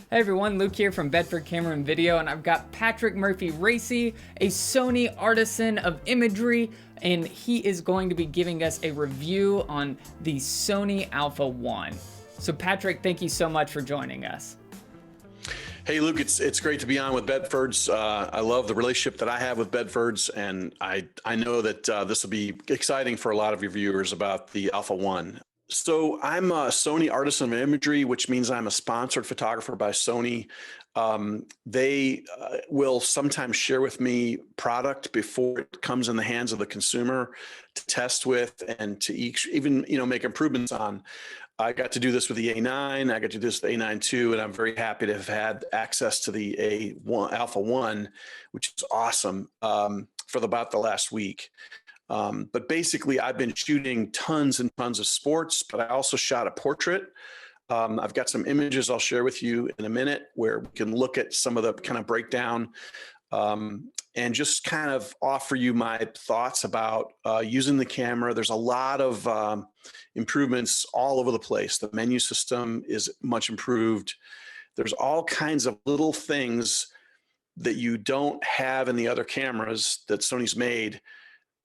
Hey everyone, Luke here from Bedford Camera and Video, and I've got Patrick Murphy-Racey, a Sony Artisan of Imagery, and he is going to be giving us a review on the Sony Alpha 1. So Patrick, thank you so much for joining us. Hey Luke, it's great to be on with Bedford's. I love the relationship that I have with Bedford's, and I know that this will be exciting for a lot of your viewers about the Alpha 1. So I'm a Sony Artisan of Imagery, which means I'm a sponsored photographer by Sony. They will sometimes share with me product before it comes in the hands of the consumer to test with and to even make improvements on. I got to do this with the A9. I got to do this with the A9 II, and I'm very happy to have had access to the A1 Alpha 1, which is awesome, for about the last week. But basically, I've been shooting tons and tons of sports, but I also shot a portrait. I've got some images I'll share with you in a minute where we can look at some of the kind of breakdown and just kind of offer you my thoughts about using the camera. There's a lot of improvements all over the place. The menu system is much improved. There's all kinds of little things that you don't have in the other cameras that Sony's made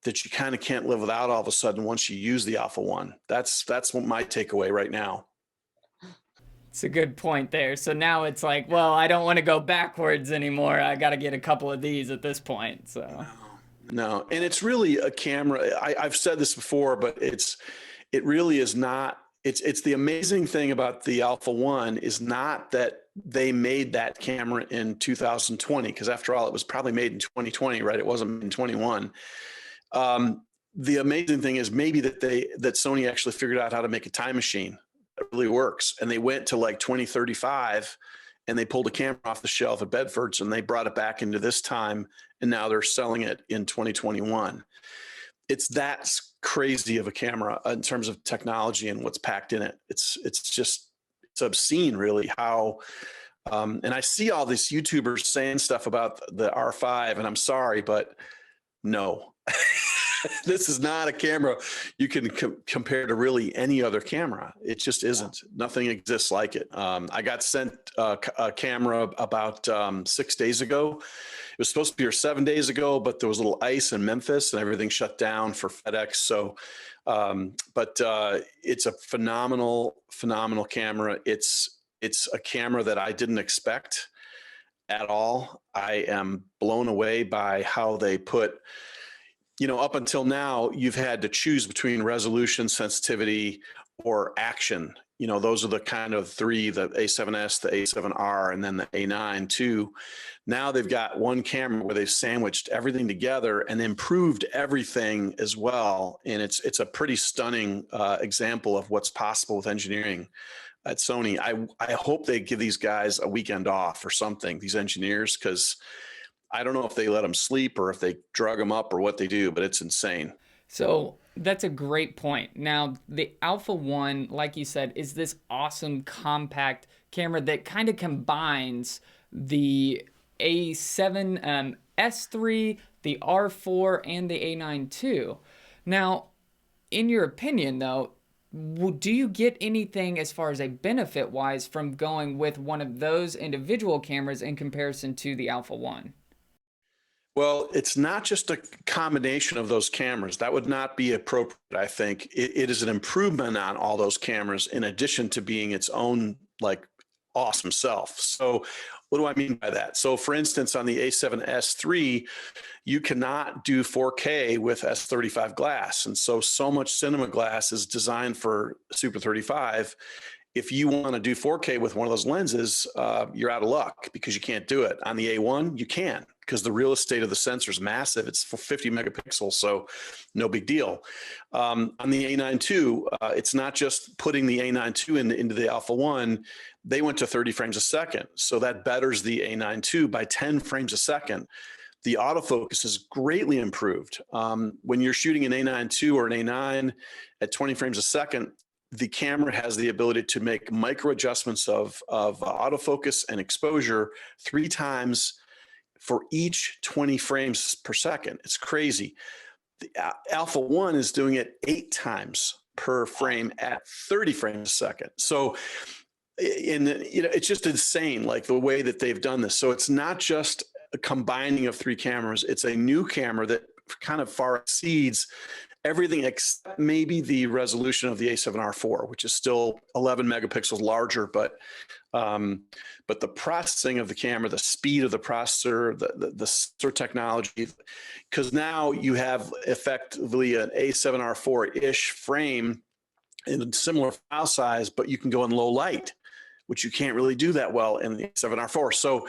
that you kind of can't live without all of a sudden once you use the Alpha 1. That's what my takeaway right now. It's a good point there. So now it's like, well, I don't want to go backwards anymore. I got to get a couple of these at this point. So no, and it's really a camera. I've said this before, but it really is not. It's the amazing thing about the Alpha 1 is not that they made that camera in 2020, because after all, it was probably made in 2020, right? It wasn't in 21. The amazing thing is maybe that Sony actually figured out how to make a time machine that really works. And they went to like 2035 and they pulled a camera off the shelf at Bedford's and they brought it back into this time. And now they're selling it in 2021. It's that crazy of a camera in terms of technology and what's packed in it. It's obscene really how, and I see all these YouTubers saying stuff about the R5, and I'm sorry, but no. This is not a camera you can compare to really any other camera. It just isn't. Nothing exists like it. I got sent a camera about 6 days ago. It was supposed to be here 7 days ago, but there was a little ice in Memphis and everything shut down for FedEx. So, but it's a phenomenal camera. It's a camera that I didn't expect at all. I am blown away by how they put, up until now, you've had to choose between resolution, sensitivity, or action. Those are the kind of three, the A7S, the A7R, and then the A9 II. Now they've got one camera where they've sandwiched everything together and improved everything as well. And it's a pretty stunning example of what's possible with engineering at Sony. I hope they give these guys a weekend off or something, these engineers, because I don't know if they let them sleep or if they drug them up or what they do, but it's insane. So that's a great point. Now, the Alpha 1, like you said, is this awesome compact camera that kind of combines the A7 S3, the R4, and the A9 II. Now, in your opinion, though, do you get anything as far as a benefit-wise from going with one of those individual cameras in comparison to the Alpha 1? Well, it's not just a combination of those cameras. That would not be appropriate, I think. It is an improvement on all those cameras in addition to being its own, like, awesome self. So what do I mean by that? So for instance, on the A7S III, you cannot do 4K with S35 glass. And so much cinema glass is designed for Super 35. If you want to do 4K with one of those lenses, you're out of luck because you can't do it. On the A1, you can, because the real estate of the sensor is massive. It's for 50 megapixels, so no big deal. On the A9 II, it's not just putting the A9 II into the Alpha 1. They went to 30 frames a second, so that betters the A9 II by 10 frames a second. The autofocus is greatly improved. When you're shooting an A9 II or an A9 at 20 frames a second, the camera has the ability to make micro adjustments of autofocus and exposure 3 times for each 20 frames per second. It's crazy. The Alpha 1 is doing it 8 times per frame at 30 frames a second. So and it's just insane, like the way that they've done this. So it's not just a combining of three cameras. It's a new camera that kind of far exceeds everything except maybe the resolution of the A7R4, which is still 11 megapixels larger, but the processing of the camera, the speed of the processor, the sensor technology, because now you have effectively an A7R4-ish frame in a similar file size, but you can go in low light, which you can't really do that well in the A7R4. So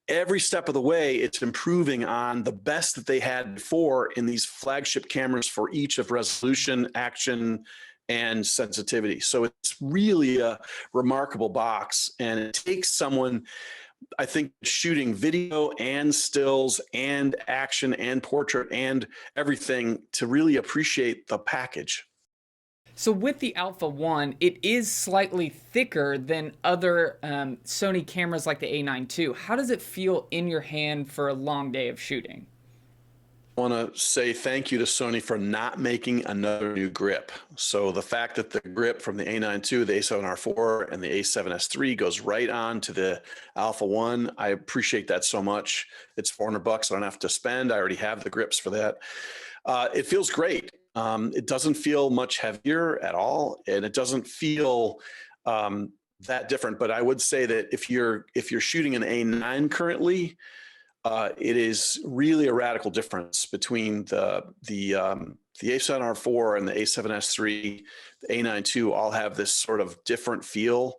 every step of the way, it's improving on the best that they had before in these flagship cameras for each of resolution, action, and sensitivity. So it's really a remarkable box. And it takes someone, I think, shooting video and stills and action and portrait and everything to really appreciate the package. So with the Alpha 1, it is slightly thicker than other Sony cameras like the A9 II. How does it feel in your hand for a long day of shooting? I want to say thank you to Sony for not making another new grip. So the fact that the grip from the A9 II, the A7R4, and the A7S III goes right on to the Alpha 1, I appreciate that so much. It's $400 I don't have to spend. I already have the grips for that. It feels great. It doesn't feel much heavier at all, and it doesn't feel that different. But I would say that if you're shooting an A9 currently, it is really a radical difference between the A7R4 and the A7S III. The A9 II all have this sort of different feel.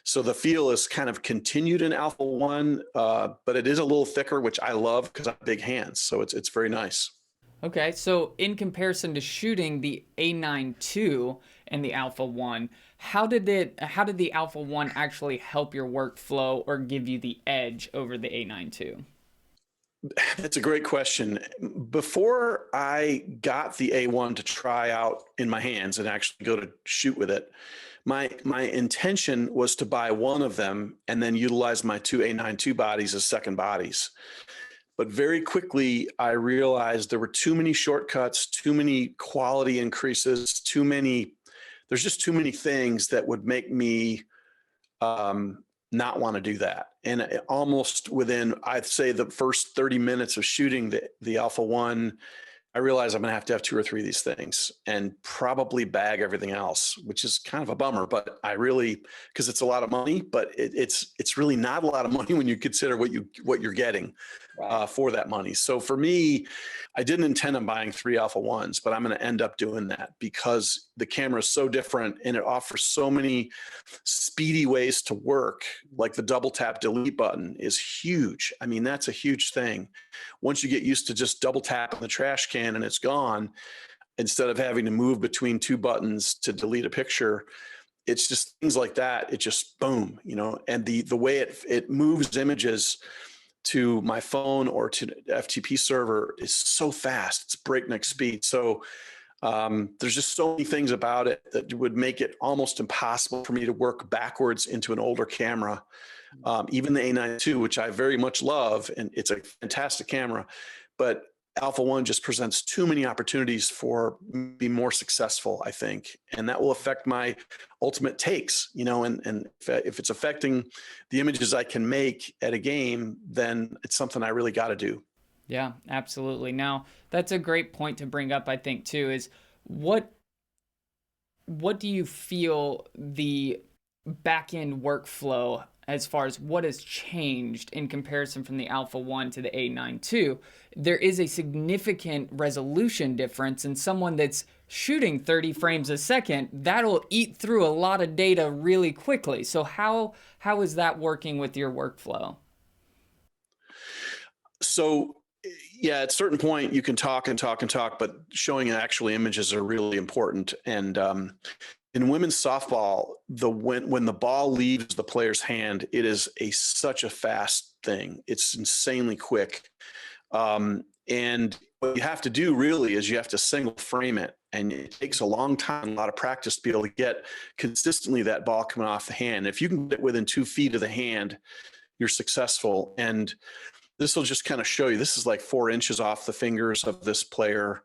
So the feel is kind of continued in Alpha 1, but it is a little thicker, which I love because I have big hands. So it's very nice. Okay, so in comparison to shooting the A9 II and the Alpha 1, how did the Alpha 1 actually help your workflow or give you the edge over the A9 II? That's a great question. Before I got the A1 to try out in my hands and actually go to shoot with it, my intention was to buy one of them and then utilize my two A9 II bodies as second bodies. But very quickly, I realized there were too many shortcuts, too many quality increases, there's just too many things that would make me not want to do that. And almost within, I'd say, the first 30 minutes of shooting the Alpha 1, I realized I'm going to have 2 or 3 of these things and probably bag everything else, which is kind of a bummer, but because it's a lot of money, but it's really not a lot of money when you consider what you're getting for that money. So for me, I didn't intend on buying 3 Alpha 1s, but I'm going to end up doing that because the camera is so different and it offers so many speedy ways to work. Like the double tap delete button is huge. I mean, that's a huge thing. Once you get used to just double tapping the trash can and it's gone, instead of having to move between 2 buttons to delete a picture, it's just things like that. It just boom, and the way it moves images to my phone or to FTP server is so fast. It's breakneck speed. So there's just so many things about it that would make it almost impossible for me to work backwards into an older camera. Even the A9 II, which I very much love, and it's a fantastic camera, but Alpha 1 just presents too many opportunities for being more successful, I think. And that will affect my ultimate takes, and if it's affecting the images I can make at a game, then it's something I really got to do. Yeah, absolutely. Now, that's a great point to bring up, I think, too, is what do you feel the back-end workflow as far as what has changed in comparison from the Alpha 1 to the A9 II? There is a significant resolution difference, and someone that's shooting 30 frames a second, that'll eat through a lot of data really quickly. So how is that working with your workflow? So yeah, at a certain point you can talk and talk and talk, but showing actual images are really important. And in women's softball, when the ball leaves the player's hand, it is such a fast thing. It's insanely quick. And what you have to do really is you have to single frame it. And it takes a long time, a lot of practice to be able to get consistently that ball coming off the hand. If you can get within 2 feet of the hand, you're successful. And this will just kind of show you, this is like 4 inches off the fingers of this player.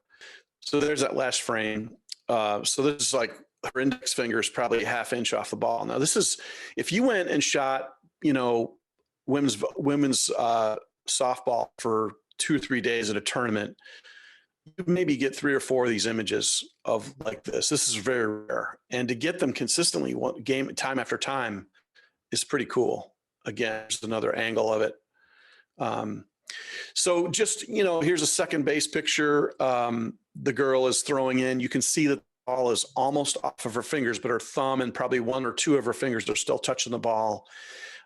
So there's that last frame. So this is like her index finger is probably a half inch off the ball. Now this is, if you went and shot, women's softball for 2 or 3 days at a tournament, you maybe get 3 or 4 of these images of like this. This is very rare. And to get them consistently time after time is pretty cool. Again, just another angle of it. So just, here's a second base picture. The girl is throwing in. You can see that the ball is almost off of her fingers, but her thumb and probably 1 or 2 of her fingers are still touching the ball.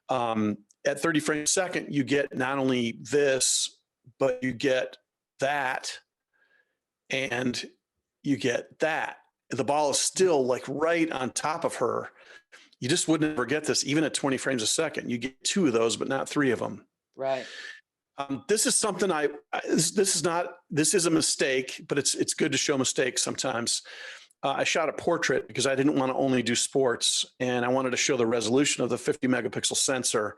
At 30 frames a second, you get not only this, but you get that, and you get that. The ball is still like right on top of her. You just wouldn't ever get this, even at 20 frames a second. You get 2 of those, but not 3 of them. Right. This is something this is a mistake, but it's good to show mistakes sometimes. I shot a portrait because I didn't want to only do sports, and I wanted to show the resolution of the 50 megapixel sensor.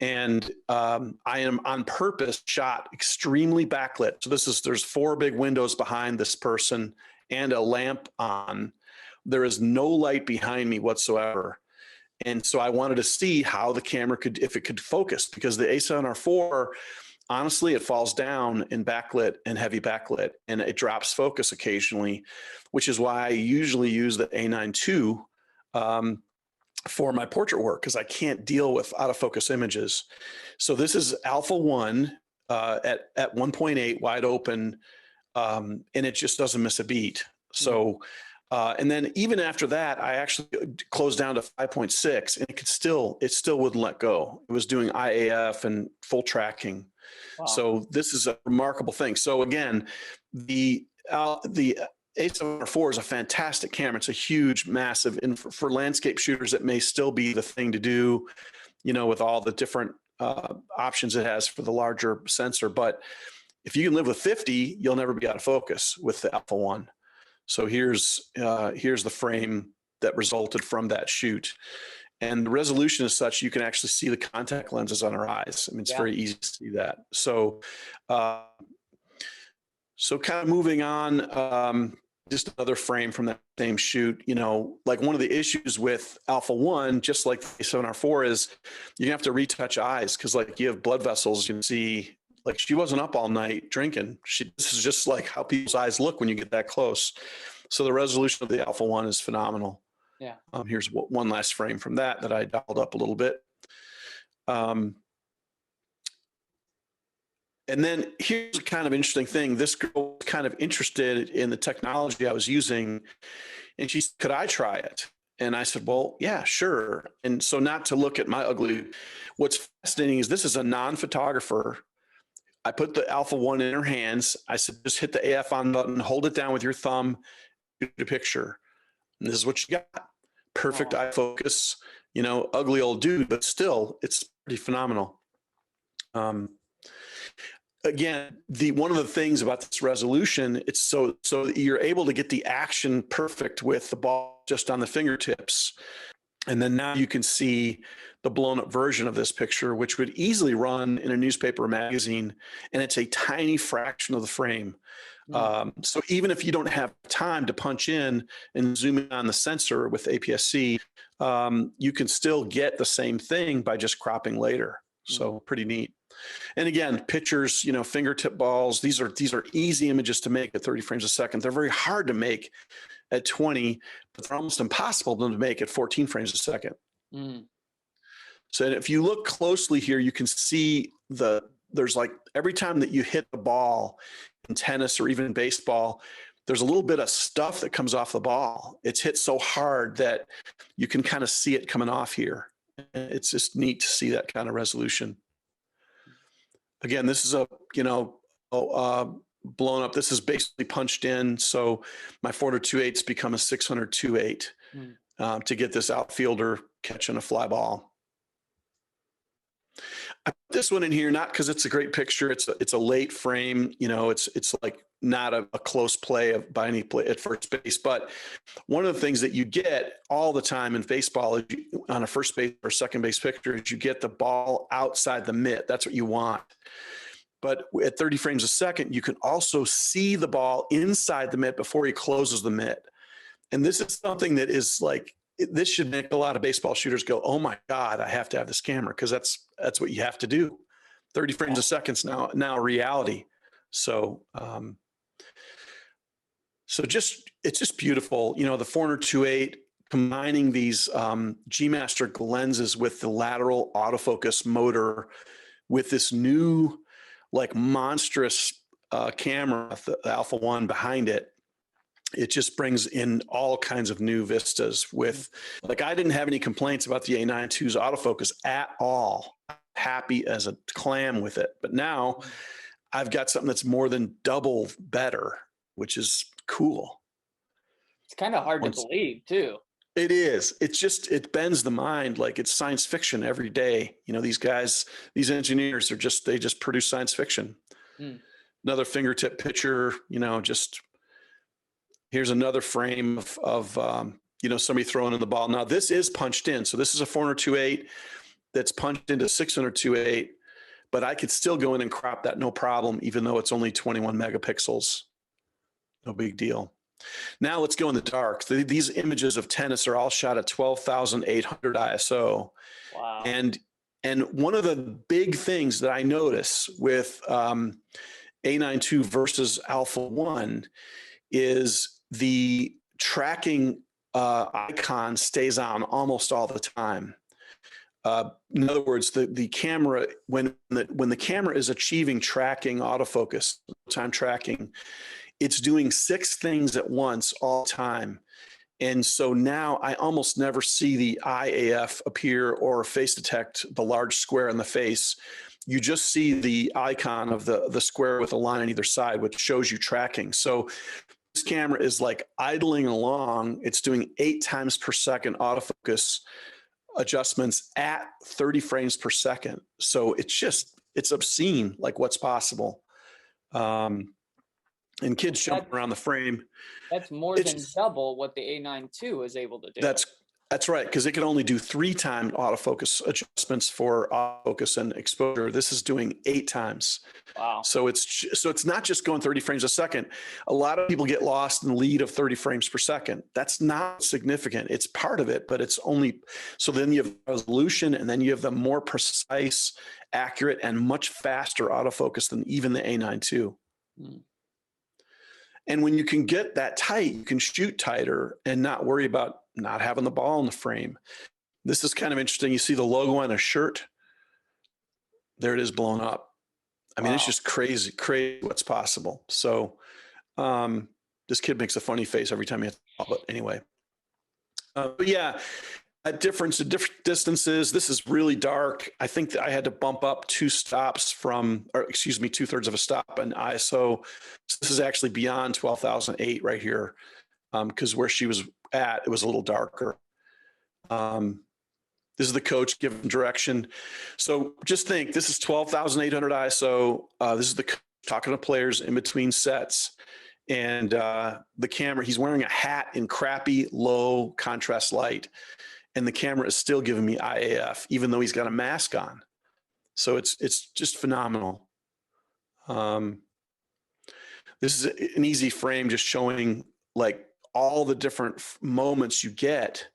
And I am on purpose shot extremely backlit. So there's 4 big windows behind this person and a lamp on. There is no light behind me whatsoever. And so I wanted to see how the camera if it could focus, because the A7R4, honestly, it falls down in backlit and heavy backlit, and it drops focus occasionally, which is why I usually use the A9ii for my portrait work, because I can't deal with out of focus images. So this is Alpha 1 at 1.8 wide open, and it just doesn't miss a beat. So, and then even after that, I actually closed down to 5.6, and it still wouldn't let go. It was doing IAF and full tracking. Wow. So this is a remarkable thing. So again, the A7R4 is a fantastic camera. It's a huge, massive, and for landscape shooters, it may still be the thing to do, with all the different options it has for the larger sensor. But if you can live with 50, you'll never be out of focus with the Alpha 1. So here's the frame that resulted from that shoot. And the resolution is such you can actually see the contact lenses on her eyes. I mean, it's very easy to see that. So, kind of moving on, just another frame from that same shoot, like one of the issues with Alpha 1, just like the A7R4, is you have to retouch eyes, because like you have blood vessels. You can see, like, she wasn't up all night drinking. This is just like how people's eyes look when you get that close. So the resolution of the Alpha 1 is phenomenal. Yeah. Here's one last frame from that I dialed up a little bit. And then here's a kind of interesting thing. This girl was kind of interested in the technology I was using, and she said, could I try it? And I said, well, yeah, sure. And so, not to look at my ugly, what's fascinating is this is a non-photographer. I put the Alpha 1 in her hands. I said, just hit the AF on button, hold it down with your thumb, shoot a picture. And this is what you got. Perfect eye focus, ugly old dude, but still, it's pretty phenomenal. Again, one of the things about this resolution, it's so you're able to get the action perfect with the ball just on the fingertips. And then now you can see the blown up version of this picture, which would easily run in a newspaper or magazine, and it's a tiny fraction of the frame. So even if you don't have time to punch in and zoom in on the sensor with APS-C, you can still get the same thing by just cropping later. So pretty neat. And again, pictures, fingertip balls, these are easy images to make at 30 frames a second. They're very hard to make at 20, but they're almost impossible to make at 14 frames a second. So if you look closely here, you can see there's like every time that you hit the ball in tennis or even baseball, there's a little bit of stuff that comes off the ball. It's hit so hard that you can kind of see it coming off here. It's just neat to see that kind of resolution. Again, this is blown up. This is basically punched in. So my 402.8's become a 602.8 to get this outfielder catching a fly ball. I put this one in here not because it's a great picture. It's a late frame. It's like not a close play by any play at first base. But one of the things that you get all the time in baseball on a first base or second base picture is you get the ball outside the mitt. That's what you want. But at 30 frames a second, you can also see the ball inside the mitt before he closes the mitt. And this is something that is like, this should make a lot of baseball shooters go, oh my God, I have to have this camera, because that's what you have to do. 30 frames a second now reality. So it's just beautiful. You know, the 400-2.8 combining these G-Master lenses with the lateral autofocus motor with this new like monstrous camera, the Alpha 1 behind it. It just brings in all kinds of new vistas with, like, I didn't have any complaints about the A9ii's autofocus at all. Happy as a clam with it. But now I've got something that's more than double better, which is cool. It's kind of hard to believe too. It is. It's just, it bends the mind. Like, it's science fiction every day. You know, these guys, these engineers they just produce science fiction. Another fingertip picture, you know, just here's another frame of you know, somebody throwing in the ball. Now this is punched in. So this is a 400-2.8 that's punched into 600-2.8, but I could still go in and crop that no problem, even though it's only 21 megapixels. No big deal. Now let's go in the dark. These images of tennis are all shot at 12,800 ISO. Wow. And one of the big things that I notice with A9 II versus Alpha 1 is the tracking icon stays on almost all the time. In other words, the camera, when the camera is achieving tracking autofocus, time tracking, it's doing 6 things at once all the time. And so now I almost never see the IAF appear or face detect the large square in the face. You just see the icon of the square with a line on either side, which shows you tracking. So this camera is like idling along. It's doing 8 times per second autofocus adjustments at 30 frames per second. So it's obscene, like what's possible. And kids jumping around the frame. That's more than double what the A9 II is able to do. That's right, because it can only do 3 times autofocus adjustments for autofocus and exposure. This is doing 8 times. Wow. So it's not just going 30 frames a second. A lot of people get lost in the lead of 30 frames per second. That's not significant. It's part of it, but it's only, so then you have resolution, and then you have the more precise, accurate, and much faster autofocus than even the A9 II. And when you can get that tight, you can shoot tighter and not worry about not having the ball in the frame. This is kind of interesting. You see the logo on a shirt. There it is blown up. I mean, It's just crazy what's possible. So this kid makes a funny face every time he hits the ball, but anyway. But yeah, at different distances, this is really dark. I think that I had to bump up 2/3 of a stop in ISO. So this is actually beyond 12,008 right here, because where she was at, it was a little darker. This is the coach giving direction. So just think, this is 12,800 ISO. This is the coach talking to players in between sets. And the camera, he's wearing a hat in crappy, low contrast light. And the camera is still giving me IAF, even though he's got a mask on. So it's just phenomenal. This is an easy frame just showing like all the different moments you get.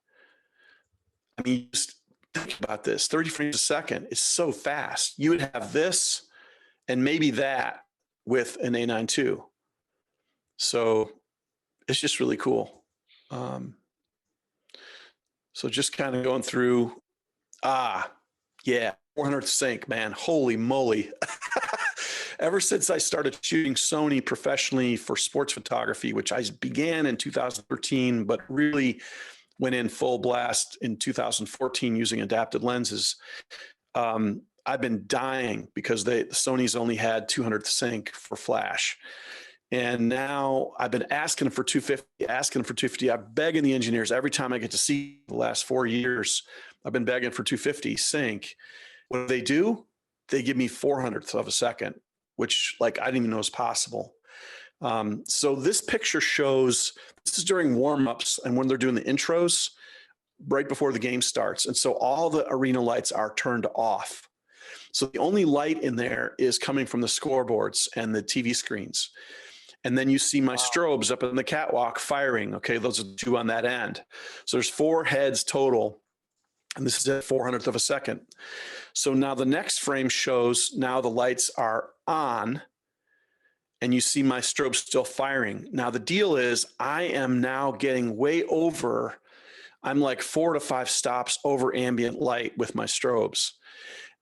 I mean, just think about this, 30 frames a second is so fast. You would have this and maybe that with an A9 II. So it's just really cool. So just kind of going through, yeah, 400th sync, man, holy moly. Ever since I started shooting Sony professionally for sports photography, which I began in 2013, but really went in full blast in 2014 using adapted lenses, I've been dying because Sony's only had 200th sync for flash. And now I've been asking for 250, I'm begging the engineers every time I get to see the last 4 years, I've been begging for 250 sync. What do? They give me 400th of a second, which like I didn't even know was possible. So this picture shows, this is during warm-ups and when they're doing the intros right before the game starts. And so all the arena lights are turned off. So the only light in there is coming from the scoreboards and the TV screens. And then you see my strobes up in the catwalk firing. Okay, those are the two on that end. So there's 4 heads total, and this is at 400th of a second. So now the next frame shows now the lights are on, and you see my strobe still firing. Now the deal is I am now getting way over, I'm like 4 to 5 stops over ambient light with my strobes.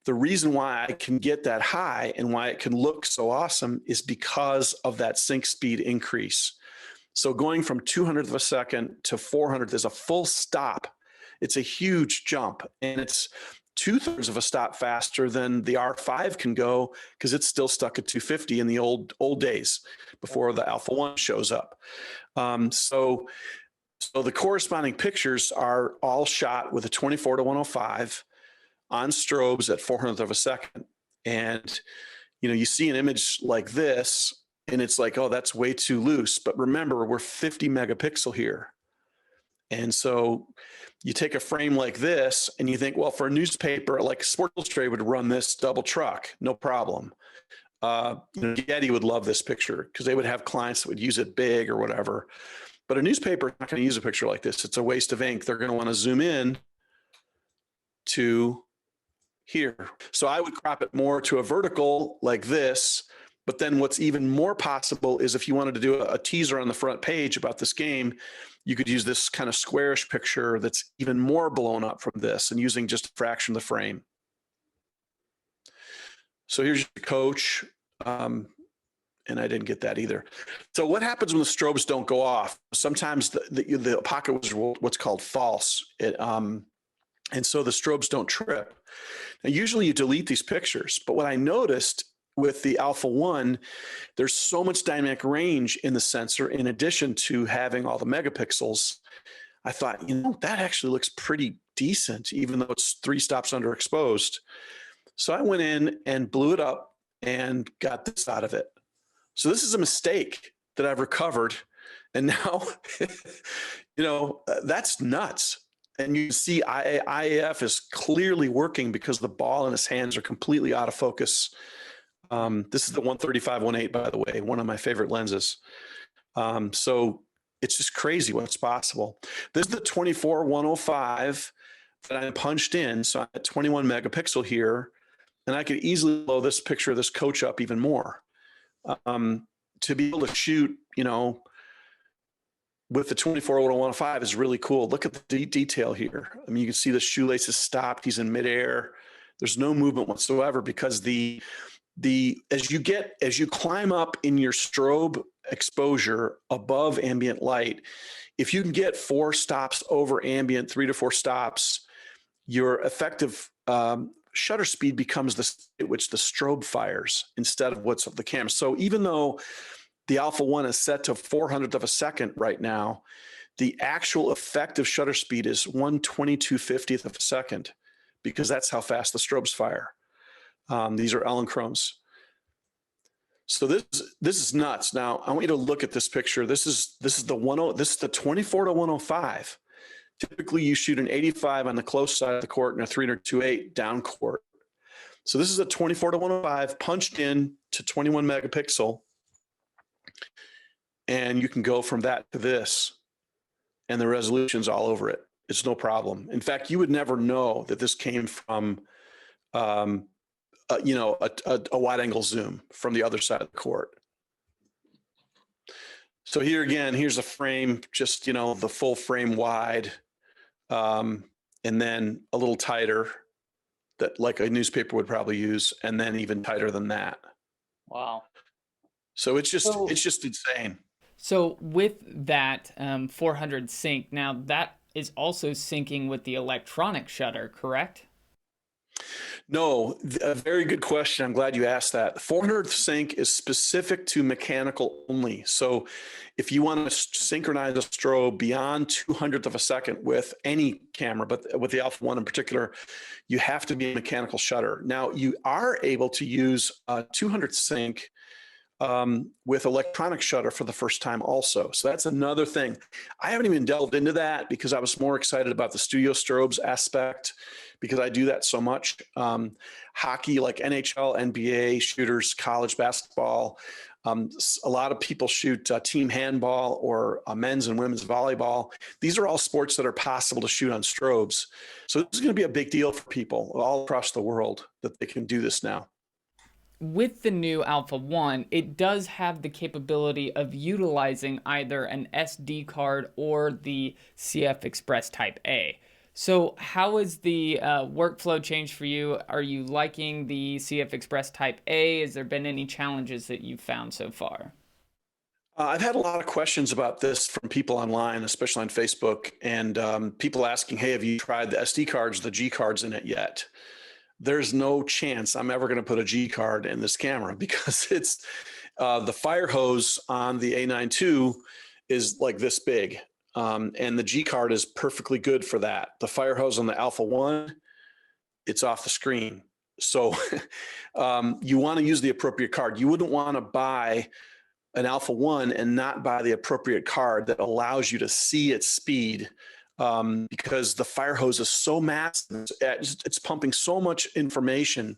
The reason why I can get that high and why it can look so awesome is because of that sync speed increase. So going from 200th of a second to 400th is a full stop. It's a huge jump, and it's 2/3 of a stop faster than the R5 can go because it's still stuck at 250 in the old days before the Alpha 1 shows up. So the corresponding pictures are all shot with a 24-105 on strobes at 400th of a second. And, you see an image like this and it's like, oh, that's way too loose. But remember, we're 50 megapixel here. And so you take a frame like this and you think, well, for a newspaper, like Sports Illustrated would run this double truck, no problem. Getty would love this picture because they would have clients that would use it big or whatever. But a newspaper is not going to use a picture like this. It's a waste of ink. They're going to want to zoom in to here. So I would crop it more to a vertical like this. But then what's even more possible is if you wanted to do a teaser on the front page about this game, you could use this kind of squarish picture that's even more blown up from this and using just a fraction of the frame. So here's your coach. And I didn't get that either. So what happens when the strobes don't go off? Sometimes the pocket was what's called false. And so the strobes don't trip. Now, usually you delete these pictures, but what I noticed with the Alpha 1, there's so much dynamic range in the sensor in addition to having all the megapixels. I thought, that actually looks pretty decent, even though it's 3 stops underexposed. So I went in and blew it up and got this out of it. So this is a mistake that I've recovered. And now, that's nuts. And you see IAF is clearly working because the ball in his hands are completely out of focus. This is the 135-1.8, by the way, one of my favorite lenses. So it's just crazy what's possible. This is the 24-105 that I punched in. So I'm at 21 megapixel here, and I could easily blow this picture of this coach up even more. To be able to shoot, with the 24-105 is really cool. Look at the detail here. I mean, you can see the shoelace is stopped. He's in midair. There's no movement whatsoever because as you climb up in your strobe exposure above ambient light, if you can get 4 stops over ambient, 3 to 4 stops, your effective shutter speed becomes the speed at which the strobe fires instead of what's of the camera. So even though the Alpha 1 is set to 400th of a second right now, the actual effective shutter speed is 1/2250th of a second because that's how fast the strobes fire. These are Elenchromes. So this is nuts. Now I want you to look at this picture. This is the 24-105. Typically you shoot an 85 on the close side of the court and a 300-2.8 down court. So this is a 24-105 punched in to 21 megapixel. And you can go from that to this, and the resolution's all over it. It's no problem. In fact, you would never know that this came from, a wide-angle zoom from the other side of the court. So here again, here's a frame, just the full frame wide, and then a little tighter, that like a newspaper would probably use, and then even tighter than that. Wow. So it's just insane. So with that 400 sync, now that is also syncing with the electronic shutter, correct? No, a very good question. I'm glad you asked that. 400 sync is specific to mechanical only. So if you want to synchronize a strobe beyond 200th of a second with any camera, but with the Alpha 1 in particular, you have to be a mechanical shutter. Now, you are able to use 200 sync with electronic shutter for the first time also. So that's another thing. I haven't even delved into that because I was more excited about the studio strobes aspect because I do that so much. Hockey, like NHL, NBA, shooters, college basketball. A lot of people shoot team handball or men's and women's volleyball. These are all sports that are possible to shoot on strobes. So this is going to be a big deal for people all across the world that they can do this now. With the new Alpha 1, it does have the capability of utilizing either an SD card or the CF Express Type A. So how has the workflow changed for you? Are you liking the CF Express Type A? Has there been any challenges that you've found so far? I've had a lot of questions about this from people online, especially on Facebook, and people asking, hey, have you tried the SD cards, the G cards in it yet? There's no chance I'm ever going to put a G card in this camera because it's the fire hose on the A9 II is like this big. And the G card is perfectly good for that. The fire hose on the Alpha 1, it's off the screen. So you want to use the appropriate card. You wouldn't want to buy an Alpha 1 and not buy the appropriate card that allows you to see its speed because the fire hose is so massive. It's pumping so much information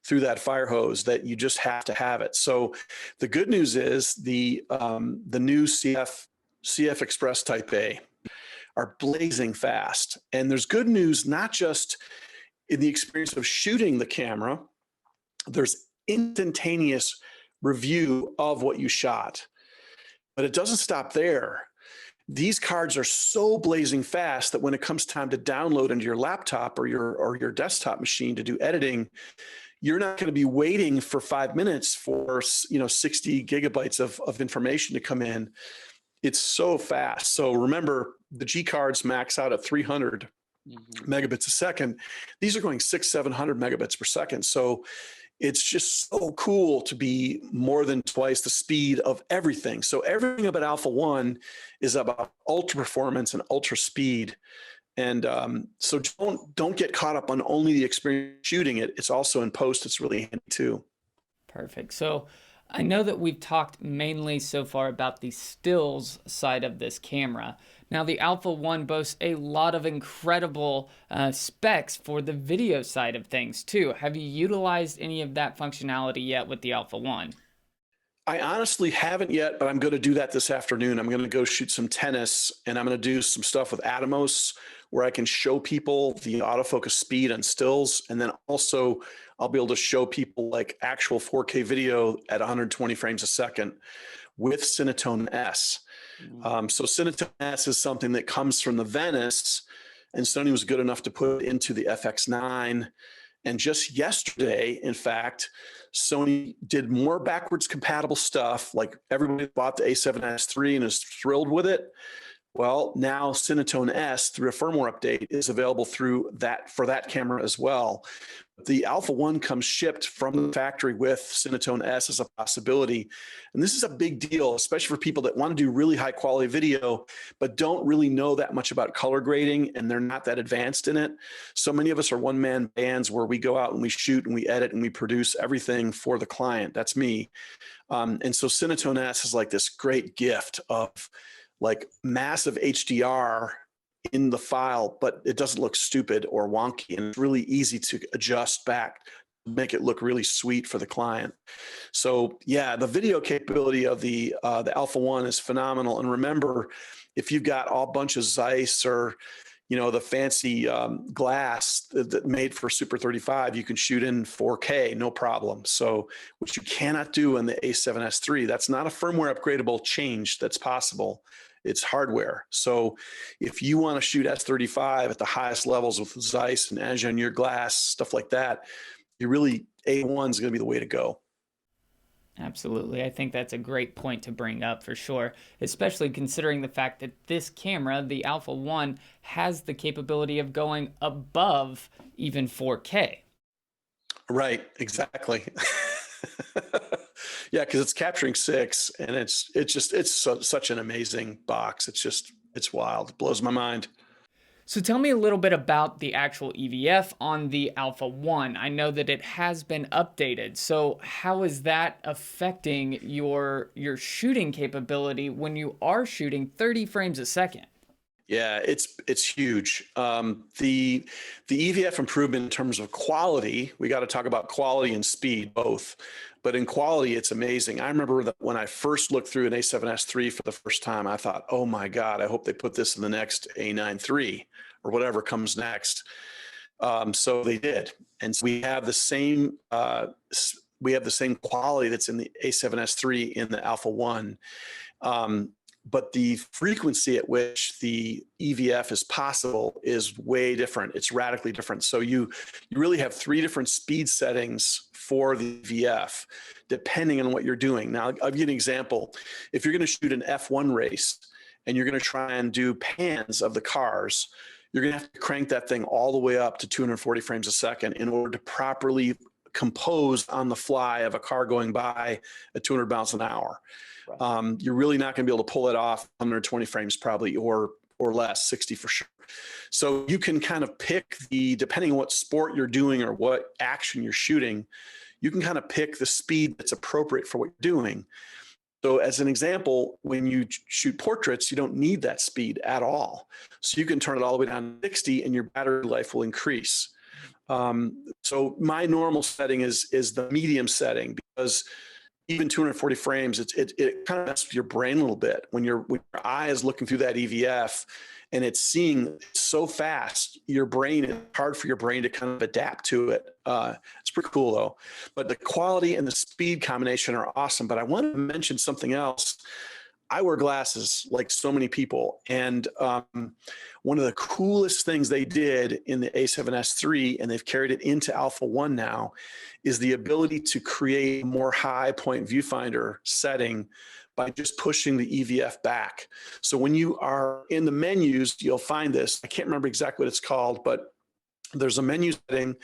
through that fire hose that you just have to have it. So the good news is the new CF Express Type A are blazing fast. And there's good news, not just in the experience of shooting the camera, there's instantaneous review of what you shot. But it doesn't stop there. These cards are so blazing fast that when it comes time to download into your laptop or your desktop machine to do editing, you're not going to be waiting for 5 minutes for 60 gigabytes of information to come in. It's so fast. So remember, the G cards max out at 300 megabits a second. These are going 600-700 megabits per second. So it's just so cool to be more than twice the speed of everything. So everything about Alpha 1 is about ultra performance and ultra speed. And so don't get caught up on only the experience shooting it. It's also in post. It's really handy too. Perfect. So I know that we've talked mainly so far about the stills side of this camera. Now, the Alpha 1 boasts a lot of incredible specs for the video side of things, too. Have you utilized any of that functionality yet with the Alpha 1? I honestly haven't yet, but I'm going to do that this afternoon. I'm going to go shoot some tennis, and I'm going to do some stuff with Atomos where I can show people the autofocus speed on stills. And then also I'll be able to show people like actual 4K video at 120 frames a second with Cinetone-S. So Cinetone-S is something that comes from the Venice, and Sony was good enough to put it into the FX9. And just yesterday, in fact, Sony did more backwards compatible stuff. Like everybody bought the A7S III and is thrilled with it. Well, now Cinetone-S through a firmware update is available through that for that camera as well. The Alpha 1 comes shipped from the factory with Cinetone-S as a possibility. And this is a big deal, especially for people that want to do really high quality video, but don't really know that much about color grading and they're not that advanced in it. So many of us are one-man bands where we go out and we shoot and we edit and we produce everything for the client. That's me. And so Cinetone-S is like this great gift of like massive HDR in the file, but it doesn't look stupid or wonky, and it's really easy to adjust back to make it look really sweet for the client. So yeah, the video capability of the Alpha 1 is phenomenal. And remember, if you've got a bunch of Zeiss or the fancy glass that made for Super 35, you can shoot in 4K, no problem. So, which you cannot do in the A7S III. That's not a firmware upgradable change that's possible. It's hardware. So if you want to shoot S35 at the highest levels with Zeiss and Angenieur glass, stuff like that, A1 is going to be the way to go. Absolutely. I think that's a great point to bring up for sure, especially considering the fact that this camera, the Alpha 1, has the capability of going above even 4K. Right, exactly. Yeah, because it's capturing 6, and it's such an amazing box. It's wild. It blows my mind. So tell me a little bit about the actual EVF on the Alpha 1. I know that it has been updated. So how is that affecting your shooting capability when you are shooting 30 frames a second? Yeah, it's huge. The EVF improvement in terms of quality, we got to talk about quality and speed both, but in quality, it's amazing. I remember that when I first looked through an A7S III for the first time, I thought, oh my God, I hope they put this in the next A9 III or whatever comes next. So they did, and so we have the same quality that's in the A7S III in the Alpha 1. But the frequency at which the EVF is possible is way different. It's radically different. So you really have 3 different speed settings for the EVF, depending on what you're doing. Now, I'll give you an example. If you're going to shoot an F1 race and you're going to try and do pans of the cars, you're going to have to crank that thing all the way up to 240 frames a second in order to properly compose on the fly of a car going by at 200 miles an hour. You're really not going to be able to pull it off 120 frames probably, or less, 60 for sure. So you can kind of pick depending on what sport you're doing or what action you're shooting, you can kind of pick the speed that's appropriate for what you're doing. So as an example, when you shoot portraits, you don't need that speed at all. So you can turn it all the way down to 60 and your battery life will increase. So my normal setting is the medium setting, because even 240 frames, it kind of messes with your brain a little bit when your eye is looking through that EVF and it's seeing so fast. It's hard for your brain to kind of adapt to it. It's pretty cool though. But the quality and the speed combination are awesome. But I want to mention something else. I wear glasses like so many people, and one of the coolest things they did in the A7S III, and they've carried it into Alpha 1 now, is the ability to create a more high point viewfinder setting by just pushing the EVF back. So when you are in the menus, you'll find this. I can't remember exactly what it's called, but there's a menu setting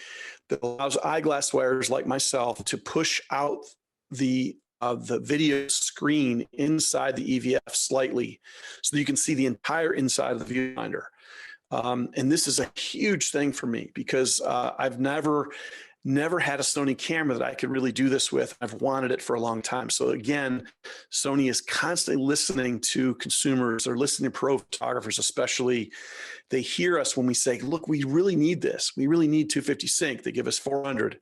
that allows eyeglass wearers like myself to push out the video screen inside the EVF slightly so that you can see the entire inside of the viewfinder. And this is a huge thing for me because I've never had a Sony camera that I could really do this with. I've wanted it for a long time. So again, Sony is constantly listening to consumers, or listening to pro photographers especially. They hear us when we say, look, we really need this. We really need 250 sync. They give us 400.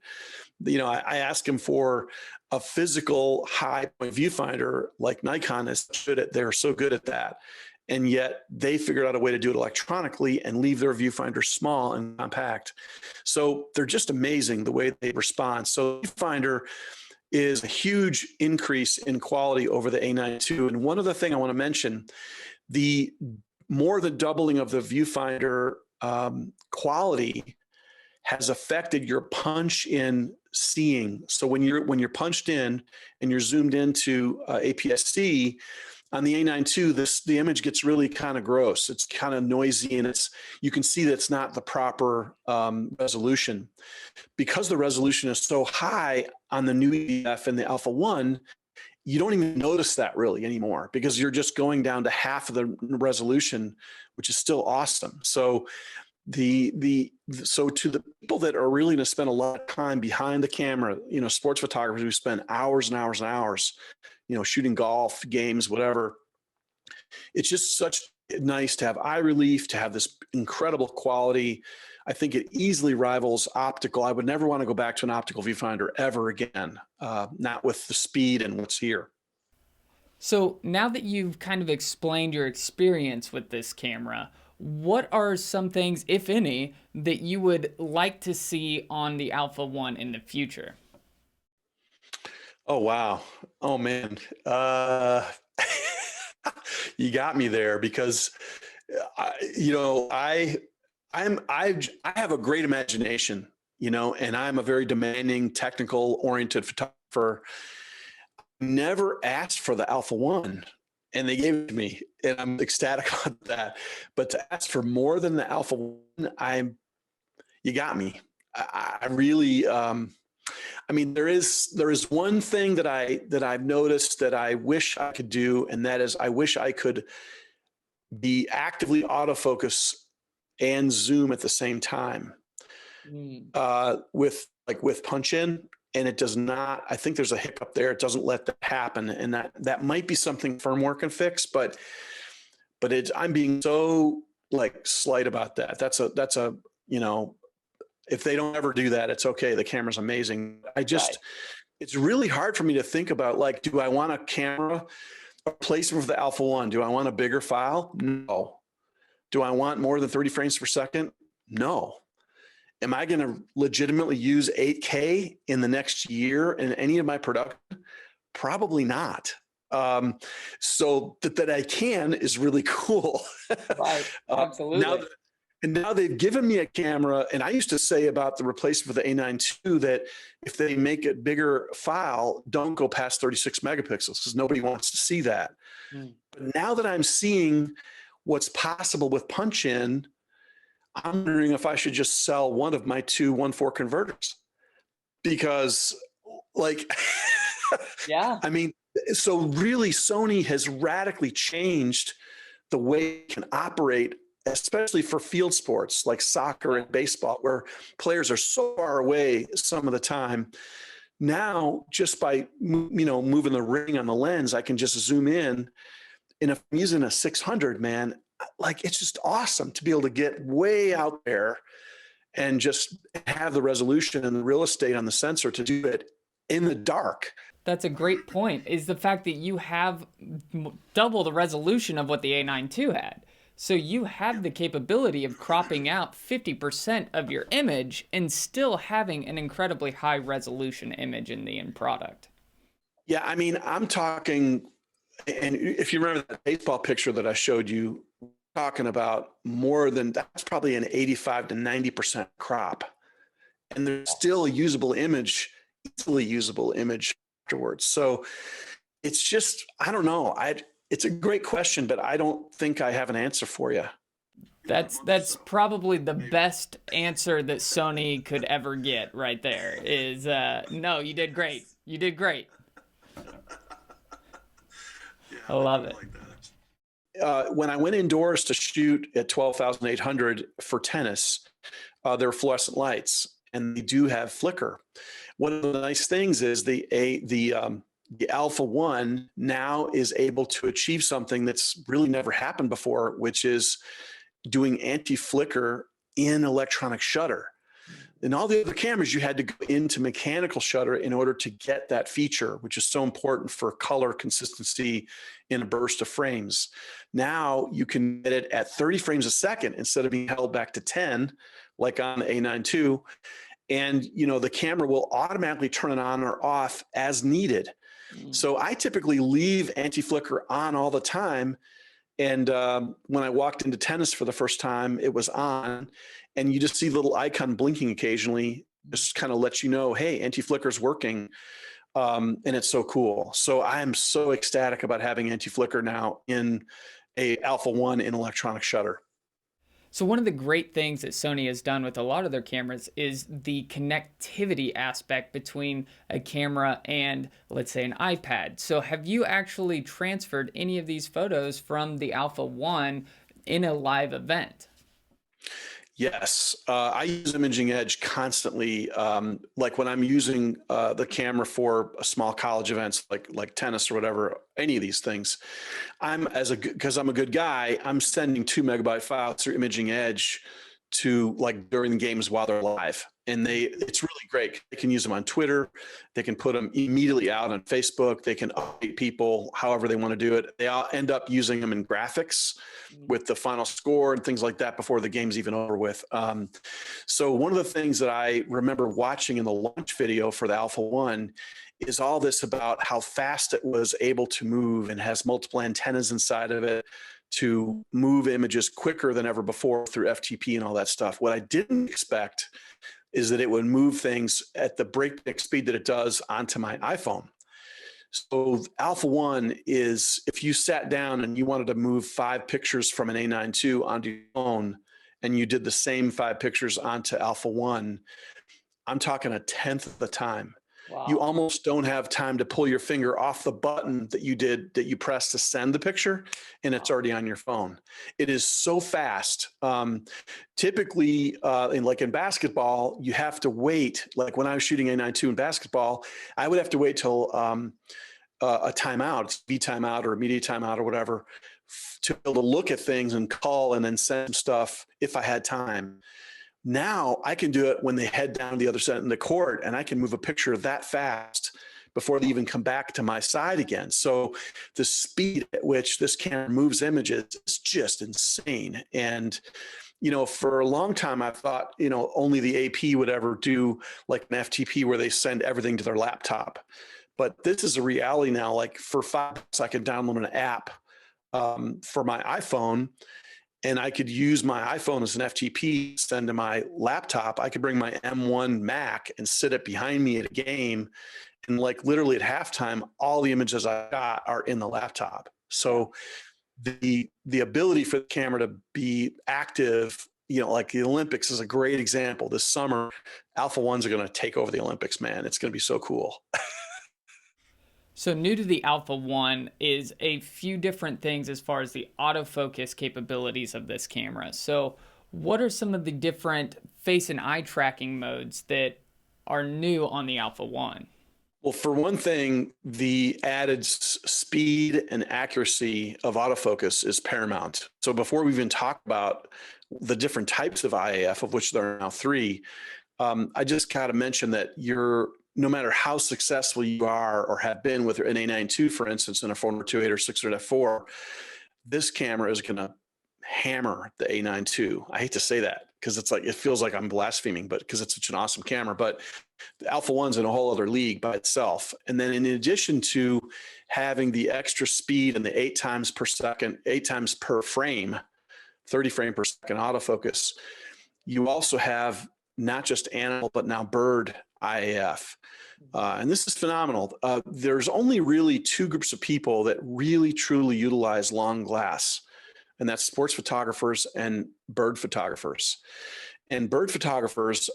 I ask them for a physical high point viewfinder like Nikon is good at. They're so good at that. And yet they figured out a way to do it electronically and leave their viewfinder small and compact. So they're just amazing the way they respond. So viewfinder is a huge increase in quality over the A9 II. And one other thing I want to mention, the more than doubling of the viewfinder quality has affected your punch in seeing. So when you're punched in and you're zoomed into APS-C on the A9 II, the image gets really kind of gross. It's kind of noisy, and you can see that it's not the proper resolution. Because the resolution is so high on the new EF and the Alpha 1, you don't even notice that really anymore because you're just going down to half of the resolution, which is still awesome. So so to the people that are really going to spend a lot of time behind the camera, sports photographers who spend hours and hours and hours, shooting golf games, whatever, it's just such nice to have eye relief, to have this incredible quality. I think it easily rivals optical. I would never want to go back to an optical viewfinder ever again, not with the speed and what's here. So now that you've kind of explained your experience with this camera, what are some things, if any, that you would like to see on the Alpha 1 in the future? Oh, wow. Oh, man. You got me there because, I have a great imagination, and I'm a very demanding, technical oriented photographer. Never asked for the Alpha 1. And they gave it to me, and I'm ecstatic about that. But to ask for more than the Alpha 1, you got me. I really, there is one thing that I've noticed that I wish I could do, and that is I wish I could be actively autofocus and zoom at the same time with punch in, and it does not. I think there's a hiccup there. It doesn't let that happen, and that might be something firmware can fix. But I'm being so like slight about that. That's a if they don't ever do that, it's okay. The camera's amazing. It's really hard for me to think about, like, do I want a camera, a replacement for the Alpha 1? Do I want a bigger file? No. Do I want more than 30 frames per second? No. Am I going to legitimately use 8K in the next year in any of my production? Probably not. So that I can is really cool. Right. Absolutely. Now they've given me a camera, and I used to say about the replacement for the A9 II that if they make a bigger file, don't go past 36 megapixels because nobody wants to see that. But now that I'm seeing what's possible with punch in, I'm wondering if I should just sell one of my two 1.4 converters, because like, yeah, I mean, so really Sony has radically changed the way it can operate, especially for field sports like soccer and baseball, where players are so far away some of the time. Now, just by moving the ring on the lens, I can just zoom in. And if I'm using a 600, man, like, it's just awesome to be able to get way out there and just have the resolution and the real estate on the sensor to do it in the dark. That's a great point, is the fact that you have double the resolution of what the A9 II had. So you have the capability of cropping out 50% of your image and still having an incredibly high resolution image in the end product. Yeah, I mean, I'm talking, and if you remember that baseball picture that I showed you, talking about more than, that's probably an 85 to 90% crop. And there's still a usable image, easily usable image afterwards. So it's just, I don't know. It's a great question, but I don't think I have an answer for you. That's probably the best answer that Sony could ever get right there is, no, you did great. You did great. I love it. When I went indoors to shoot at 12,800 for tennis, there are fluorescent lights, and they do have flicker. One of the nice things is the Alpha 1 now is able to achieve something that's really never happened before, which is doing anti-flicker in electronic shutter. In all the other cameras, you had to go into mechanical shutter in order to get that feature, which is so important for color consistency in a burst of frames. Now you can get it at 30 frames a second instead of being held back to 10, like on the A9 II. And the camera will automatically turn it on or off as needed. So I typically leave anti-flicker on all the time. And when I walked into tennis for the first time, it was on, and you just see the little icon blinking occasionally, just kind of lets you know, hey, anti-flicker is working. And it's so cool. So I am so ecstatic about having anti-flicker now in a Alpha 1 in electronic shutter. So one of the great things that Sony has done with a lot of their cameras is the connectivity aspect between a camera and, let's say, an iPad. So have you actually transferred any of these photos from the Alpha 1 in a live event? Yes, I use Imaging Edge constantly. Like when I'm using the camera for small college events, like tennis or whatever, any of these things, because I'm a good guy, I'm sending 2 megabyte files through Imaging Edge to, like, during the games while they're live. And it's really great. They can use them on Twitter. They can put them immediately out on Facebook. They can update people however they want to do it. They all end up using them in graphics with the final score and things like that before the game's even over with. So one of the things that I remember watching in the launch video for the Alpha 1 is all this about how fast it was able to move and has multiple antennas inside of it to move images quicker than ever before through FTP and all that stuff. What I didn't expect is that it would move things at the breakneck speed that it does onto my iPhone. So Alpha 1 is, if you sat down and you wanted to move 5 pictures from an A9 II onto your phone, and you did the same 5 pictures onto Alpha 1, I'm talking a tenth of the time. You Wow. almost don't have time to pull your finger off the button that you pressed to send the picture, and it's already on your phone. It is so fast. Typically, in basketball, you have to wait. Like when I was shooting A9ii in basketball, I would have to wait till a timeout, B timeout or a media timeout or whatever, to be able to look at things and call and then send stuff if I had time. Now I can do it when they head down the other side in the court, and I can move a picture that fast before they even come back to my side again. So the speed at which this camera moves images is just insane. And, for a long time, I thought, only the AP would ever do like an FTP where they send everything to their laptop. But this is a reality now. Like for $5, I can download an app for my iPhone, and I could use my iPhone as an FTP, send to my laptop. I could bring my M1 Mac and sit it behind me at a game. And like literally at halftime, all the images I got are in the laptop. So the ability for the camera to be active, like the Olympics is a great example. This summer, Alpha 1s are going to take over the Olympics, man. It's going to be so cool. So new to the Alpha 1 is a few different things as far as the autofocus capabilities of this camera. So what are some of the different face and eye tracking modes that are new on the Alpha 1? Well, for one thing, the added speed and accuracy of autofocus is paramount. So before we even talk about the different types of IAF, of which there are now 3, I just gotta mention that no matter how successful you are or have been with an A9 II, for instance, in a 428 or 600 f4, this camera is going to hammer the A9 II. I hate to say that because it feels like I'm blaspheming, but because it's such an awesome camera. But the Alpha 1's in a whole other league by itself. And then in addition to having the extra speed and the 8 times per second, 8 times per frame, 30 frame per second autofocus, you also have not just animal, but now bird IAF. And this is phenomenal. There's only really 2 groups of people that really, truly utilize long glass, and that's sports photographers and bird photographers. And bird photographers,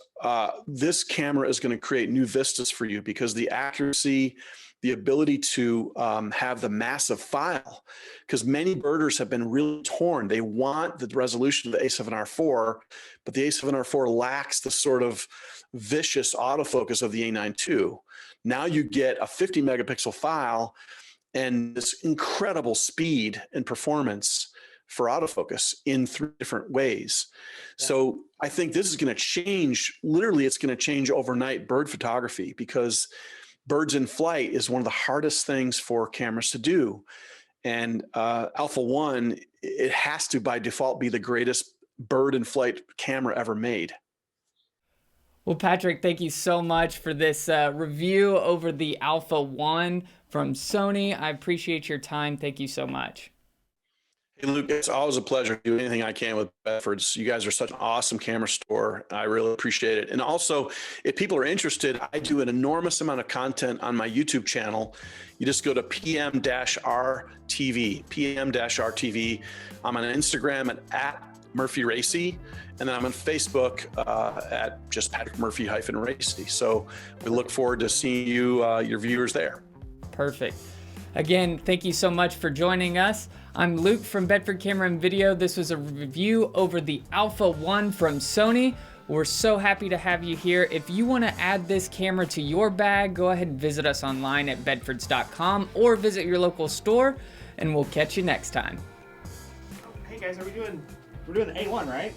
this camera is going to create new vistas for you because the accuracy, the ability to have the massive file, because many birders have been really torn. They want the resolution of the A7R4, but the A7R4 lacks the sort of vicious autofocus of the A9 II. Now you get a 50 megapixel file and this incredible speed and performance for autofocus in 3 different ways. Yeah. So I think this is going to change, literally it's going to change overnight bird photography, because birds in flight is one of the hardest things for cameras to do. And Alpha 1, it has to by default be the greatest bird in flight camera ever made. Well, Patrick, thank you so much for this review over the Alpha 1 from Sony. I appreciate your time. Thank you so much. Hey, Luke, it's always a pleasure to do anything I can with Bedford's. You guys are such an awesome camera store. I really appreciate it. And also, if people are interested, I do an enormous amount of content on my YouTube channel. You just go to PM-RTV, PM-RTV. I'm on Instagram at Murphy-Racey, and then I'm on Facebook at just Patrick Murphy-Racey. So we look forward to seeing you, your viewers there. Perfect. Again, thank you so much for joining us. I'm Luke from Bedford Camera and Video. This was a review over the Alpha 1 from Sony. We're so happy to have you here. If you want to add this camera to your bag, go ahead and visit us online at bedfords.com or visit your local store, and we'll catch you next time. Hey guys, we're doing the A1, right?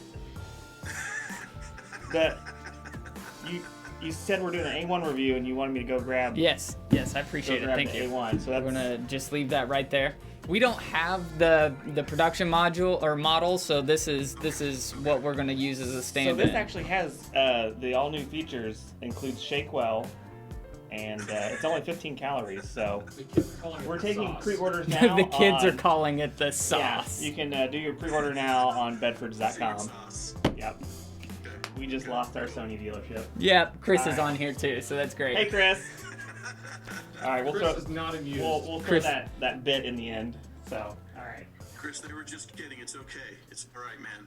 You said we're doing an A1 review, and you wanted me to go grab. Yes, I appreciate it. Thank you. A1. So we're gonna just leave that right there. We don't have the production module or model, so this is what we're gonna use as a stand-in. So this actually has the all new features. Includes shake well, and it's only 15 calories. So we're taking pre-orders now. The kids are calling it the sauce. Yeah, you can do your pre-order now on bedfords.com. Yep. We just lost our Sony dealership. Yep, Chris is on here too, so that's great. Hey, Chris. All right, Chris is not amused. We'll throw that bit in the end. So, all right. Chris, they were just kidding. It's okay. It's all right, man.